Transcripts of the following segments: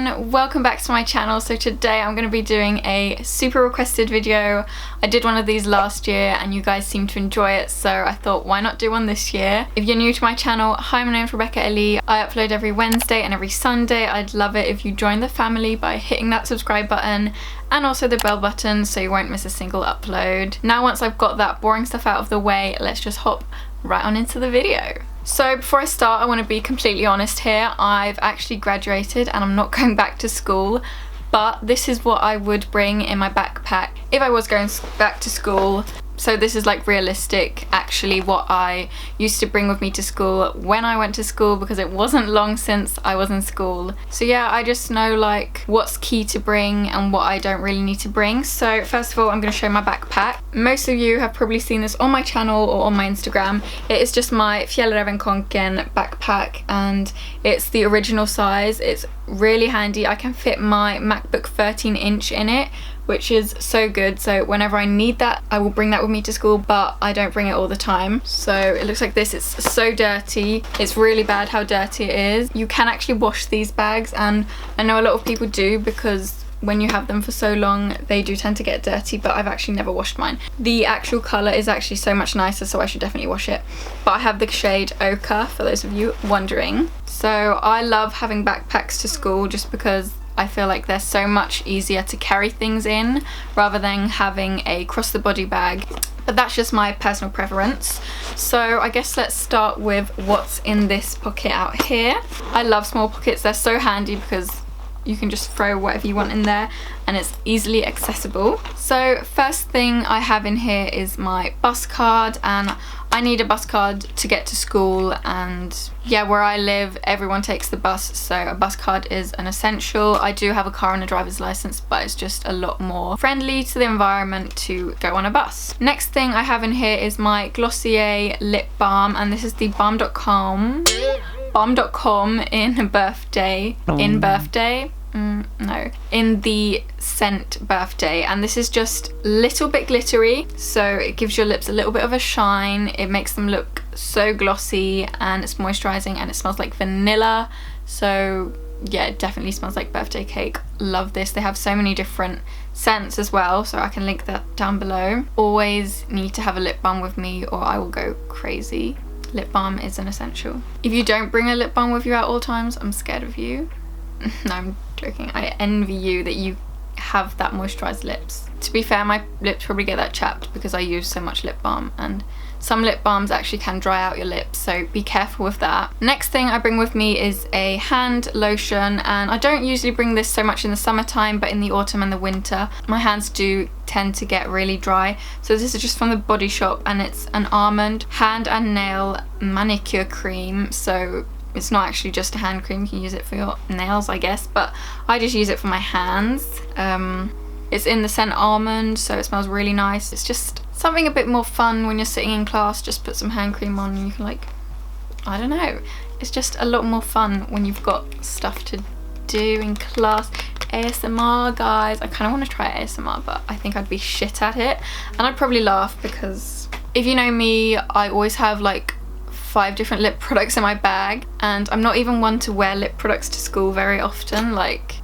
everyone, welcome back to my channel. So today I'm going to be doing a super requested video. I did one of these last year and you guys seemed to enjoy it, so I thought why not do one this year. If you're new to my channel, hi, my name's Rebeccaellie. I upload every Wednesday and every Sunday. I'd love it if you join the family by hitting that subscribe button and also the bell button so you won't miss a single upload. Now once I've got that boring stuff out of the way, let's just hop right on into the video. So before I start, I want to be completely honest here. I've actually graduated and I'm not going back to school, but this is what I would bring in my backpack if I was going back to school. So this is like realistic, actually, what I used to bring with me to school when I went to school, because it wasn't long since I was in school. So yeah, I just know like what's key to bring and what I don't really need to bring. So first of all, I'm going to show my backpack. Most of you have probably seen this on my channel or on my Instagram. It is just my Fjällrävenkonken backpack and it's the original size. It's really handy. I can fit my MacBook 13-inch in it, which is so good. So whenever I need that, I will bring that with me to school, but I don't bring it all the time. So it looks like this. It's so dirty. It's really bad how dirty it is. You can actually wash these bags, and I know a lot of people do because when you have them for so long, they do tend to get dirty, but I've actually never washed mine. The actual colour is actually so much nicer, so I should definitely wash it. But I have the shade Ochre, for those of you wondering. So I love having backpacks to school just because I feel like they're so much easier to carry things in rather than having a cross-the-body bag. But that's just my personal preference. So I guess let's start with what's in this pocket out here. I love small pockets. They're so handy because you can just throw whatever you want in there and it's easily accessible. So first thing I have in here is my bus card, and I need a bus card to get to school, and yeah, where I live everyone takes the bus, so a bus card is an essential. I do have a car and a driver's license, but it's just a lot more friendly to the environment to go on a bus. Next thing I have in here is my Glossier lip balm, and this is the balm.com in birthday, in the scent birthday, and this is just a little bit glittery, so it gives your lips a little bit of a shine. It makes them look so glossy and it's moisturizing and it smells like vanilla. So yeah, it definitely smells like birthday cake. Love this. They have so many different scents as well, so I can link that down below. Always need to have a lip balm with me or I will go crazy. Lip balm is an essential. If you don't bring a lip balm with you at all times, I'm scared of you. No, I'm joking. I envy you that you have that moisturized lips. To be fair, my lips probably get that chapped because I use so much lip balm, and some lip balms actually can dry out your lips, so be careful with that. Next thing I bring with me is a hand lotion, and I don't usually bring this so much in the summertime, but in the autumn and the winter my hands do tend to get really dry. So this is just from the Body Shop and it's an almond hand and nail manicure cream. So it's not actually just a hand cream, you can use it for your nails I guess, but I just use it for my hands. It's in the scent almond, so it smells really nice. It's just something a bit more fun when you're sitting in class. Just put some hand cream on and you can, like, I don't know, it's just a lot more fun when you've got stuff to do in class. ASMR, guys. I kind of want to try ASMR, but I think I'd be shit at it and I'd probably laugh because if you know me, I always have like 5 different lip products in my bag, and I'm not even one to wear lip products to school very often. Like,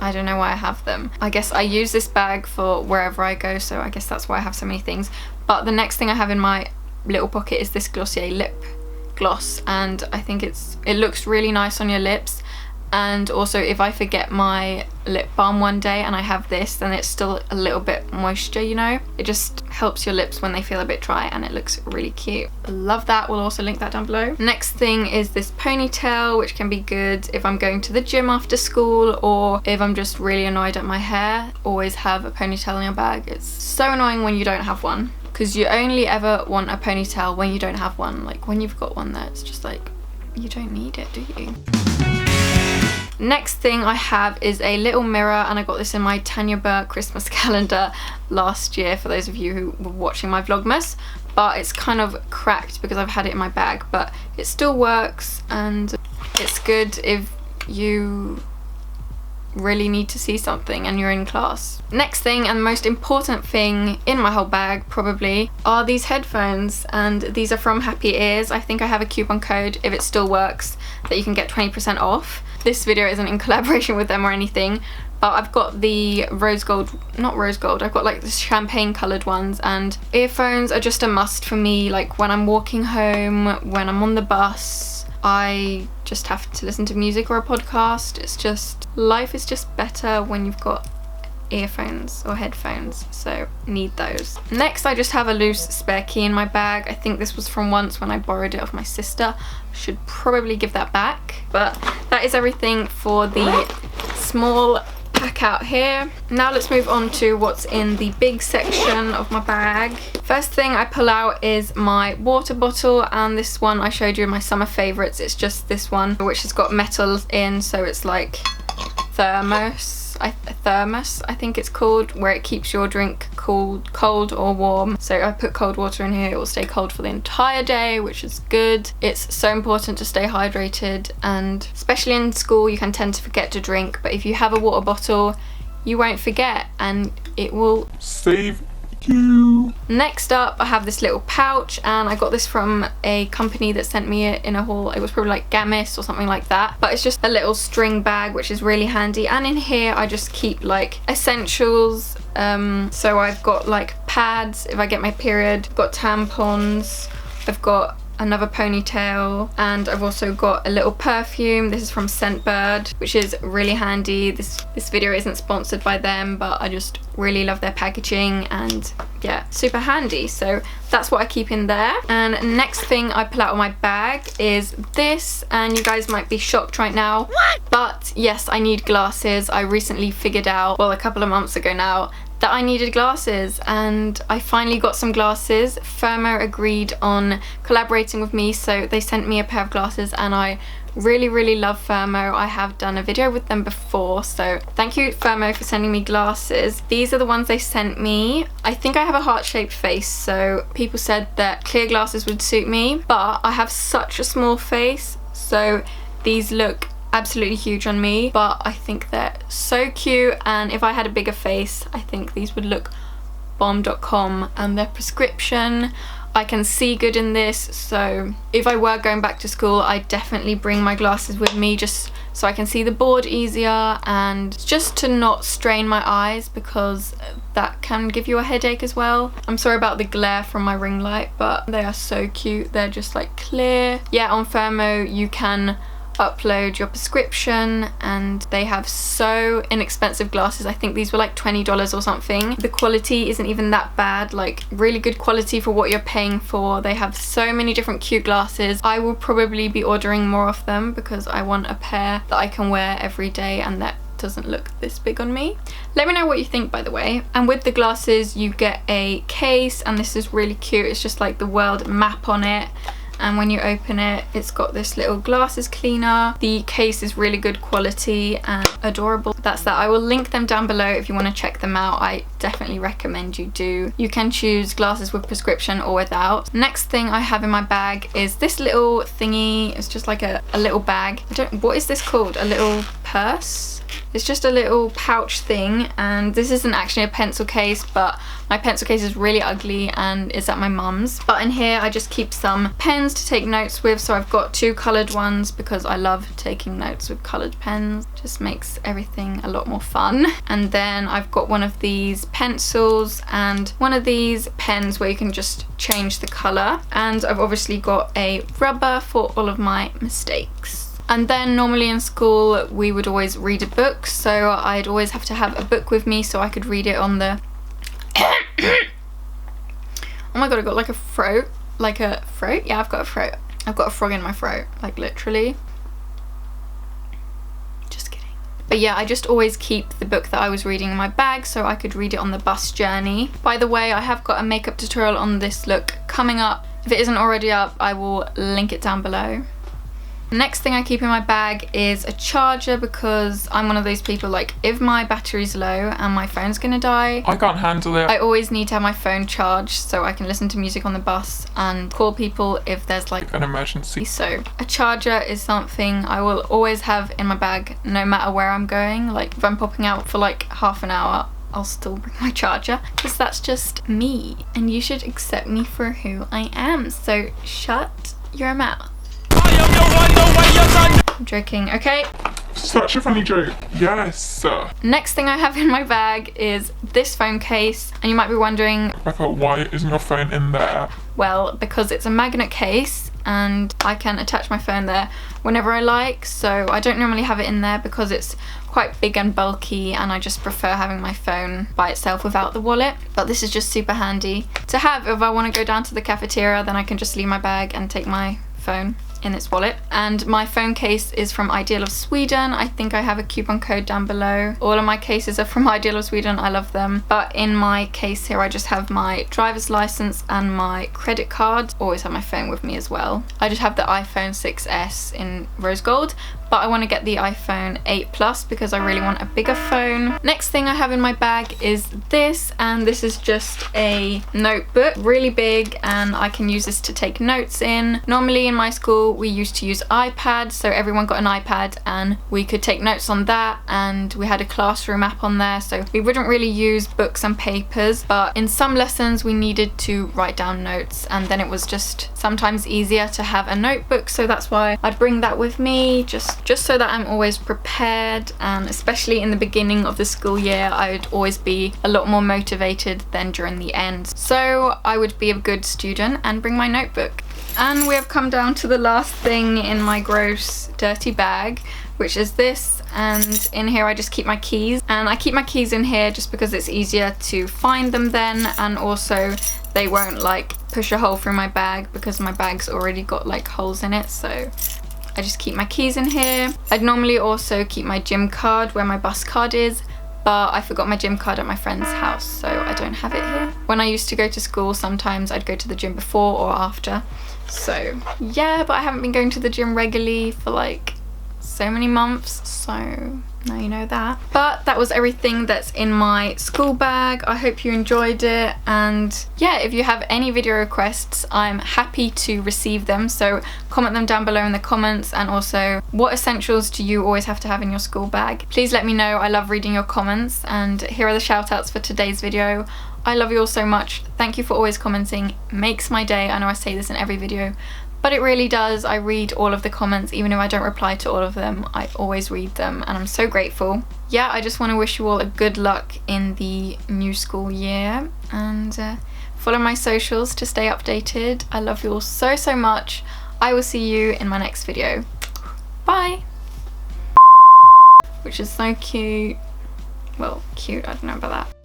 I don't know why I have them. I guess I use this bag for wherever I go, so I guess that's why I have so many things. But the next thing I have in my little pocket is this Glossier lip gloss, and I think it looks really nice on your lips. And also if I forget my lip balm one day and I have this, then it's still a little bit moisture, you know. It just helps your lips when they feel a bit dry and it looks really cute. Love that. We'll also link that down below. Next thing is this ponytail, which can be good if I'm going to the gym after school or if I'm just really annoyed at my hair. Always have a ponytail in your bag. It's so annoying when you don't have one, because you only ever want a ponytail when you don't have one. Like when you've got one there, it's just like, you don't need it, do you? Next thing I have is a little mirror, and I got this in my Tanya Burke Christmas calendar last year for those of you who were watching my Vlogmas, but it's kind of cracked because I've had it in my bag, but it still works and it's good if you really need to see something and you're in class. Next thing, and the most important thing in my whole bag probably, are these headphones, and these are from Happy Ears. I think I have a coupon code, if it still works, that you can get 20% off. This video isn't in collaboration with them or anything, but I've got the rose gold, not rose gold, I've got like the champagne coloured ones, and earphones are just a must for me. Like when I'm walking home, when I'm on the bus, I just have to listen to music or a podcast. It's just, life is just better when you've got earphones or headphones, so need those. Next, I just have a loose spare key in my bag. I think this was from once when I borrowed it off my sister. Should probably give that back, but that is everything for the small pack out here. Now let's move on to what's in the big section of my bag. First thing I pull out is my water bottle, and this one I showed you in my summer favorites. It's just this one, which has got metal in, so it's like thermos, I think it's called, where it keeps your drink cold or warm. So I put cold water in here, it will stay cold for the entire day, which is good. It's so important to stay hydrated, and especially in school you can tend to forget to drink, but if you have a water bottle you won't forget and it will save you. Next up, I have this little pouch, and I got this from a company that sent me it in a haul. It was probably like Gamis or something like that, but it's just a little string bag which is really handy, and in here I just keep like essentials. So I've got like pads if I get my period, I've got tampons, I've got another ponytail, and I've also got a little perfume. This is from Scentbird, which is really handy. This video isn't sponsored by them, but I just really love their packaging, and yeah, super handy. So that's what I keep in there. And next thing I pull out of my bag is this, and you guys might be shocked right now, what? But yes, I need glasses. I recently figured out, well, a couple of months ago now, that I needed glasses, and I finally got some glasses. Firmo agreed on collaborating with me, so they sent me a pair of glasses, and I really love Firmo. I have done a video with them before, so thank you Firmo for sending me glasses. These are the ones they sent me. I think I have a heart-shaped face, so people said that clear glasses would suit me, but I have such a small face, so these look absolutely huge on me, but I think they're so cute, and if I had a bigger face I think these would look bomb.com. And they're prescription, I can see good in this, so if I were going back to school I'd definitely bring my glasses with me, just so I can see the board easier and just to not strain my eyes, because that can give you a headache as well. I'm sorry about the glare from my ring light, but they are so cute. They're just like clear. Yeah, on Firmo you can upload your prescription, and they have so inexpensive glasses. I think these were like $20 or something. The quality isn't even that bad, like really good quality for what you're paying for. They have so many different cute glasses. I will probably be ordering more of them because I want a pair that I can wear every day and that doesn't look this big on me. Let me know what you think, by the way. And with the glasses you get a case, and this is really cute. It's just like the world map on it, and when you open it, it's got this little glasses cleaner. The case is really good quality and adorable. That's that. I will link them down below if you want to check them out. I definitely recommend you do. You can choose glasses with prescription or without. Next thing I have in my bag is this little thingy. It's just like a little bag. What is this called? A little purse? It's just a little pouch thing, and this isn't actually a pencil case, but my pencil case is really ugly and it's at my mum's. But in here I just keep some pens to take notes with, so I've got 2 coloured ones because I love taking notes with coloured pens. Just makes everything a lot more fun. And then I've got one of these pencils and one of these pens where you can just change the colour, and I've obviously got a rubber for all of my mistakes. And then normally in school we would always read a book, so I'd always have to have a book with me so I could read it on the oh my god, I got like a throat. Like a throat? Yeah, I've got a throat. I've got a frog in my throat, like literally. Just kidding. But yeah, I just always keep the book that I was reading in my bag so I could read it on the bus journey. By the way, I have got a makeup tutorial on this look coming up. If it isn't already up, I will link it down below. Next thing I keep in my bag is a charger, because I'm one of those people, like, if my battery's low and my phone's gonna die, I can't handle it. I always need to have my phone charged so I can listen to music on the bus and call people if there's like an emergency. So a charger is something I will always have in my bag no matter where I'm going. Like if I'm popping out for like half an hour, I'll still bring my charger, because that's just me and you should accept me for who I am. So shut your mouth. I'm joking, okay? Such a funny joke. Yes. Next thing I have in my bag is this phone case, and you might be wondering, Rebecca, why isn't your phone in there? well, because it's a magnet case and I can attach my phone there whenever I like, so I don't normally have it in there because it's quite big and bulky and I just prefer having my phone by itself without the wallet. But this is just super handy to have if I want to go down to the cafeteria, then I can just leave my bag and take my phone in its wallet. And my phone case is from Ideal of Sweden. I think I have a coupon code down below. All of my cases are from Ideal of Sweden. I love them. But in my case here I just have my driver's license and my credit card. Always have my phone with me as well. I just have the iPhone 6s in rose gold, but I want to get the iPhone 8 Plus because I really want a bigger phone. Next thing I have in my bag is this, and this is just a notebook, really big, and I can use this to take notes in. Normally in my school we used to use iPads, so everyone got an iPad and we could take notes on that, and we had a classroom app on there, so we wouldn't really use books and papers, but in some lessons we needed to write down notes, and then it was just sometimes easier to have a notebook, so that's why I'd bring that with me, just so that I'm always prepared. And especially in the beginning of the school year I would always be a lot more motivated than during the end, so I would be a good student and bring my notebook. And we have come down to the last thing in my gross dirty bag, which is this, and in here I just keep my keys, and I keep my keys in here just because it's easier to find them then, and also they won't like push a hole through my bag because my bag's already got like holes in it, so I just keep my keys in here. I'd normally also keep my gym card where my bus card is, but I forgot my gym card at my friend's house, so I don't have it here. When I used to go to school, sometimes I'd go to the gym before or after. So yeah, but I haven't been going to the gym regularly for like so many months, so now you know that. But that was everything that's in my school bag. I hope you enjoyed it, and yeah, if you have any video requests I'm happy to receive them, so comment them down below in the comments. And also, what essentials do you always have to have in your school bag? Please let me know. I love reading your comments. And here are the shout outs for today's video. I love you all so much. Thank you for always commenting. Makes my day. I know I say this in every video, but it really does. I read all of the comments, even if I don't reply to all of them. I always read them and I'm so grateful. Yeah, I just want to wish you all a good luck in the new school year, and follow my socials to stay updated. I love you all so much. I will see you in my next video. Bye! Which is so cute. Well, cute, I don't know about that.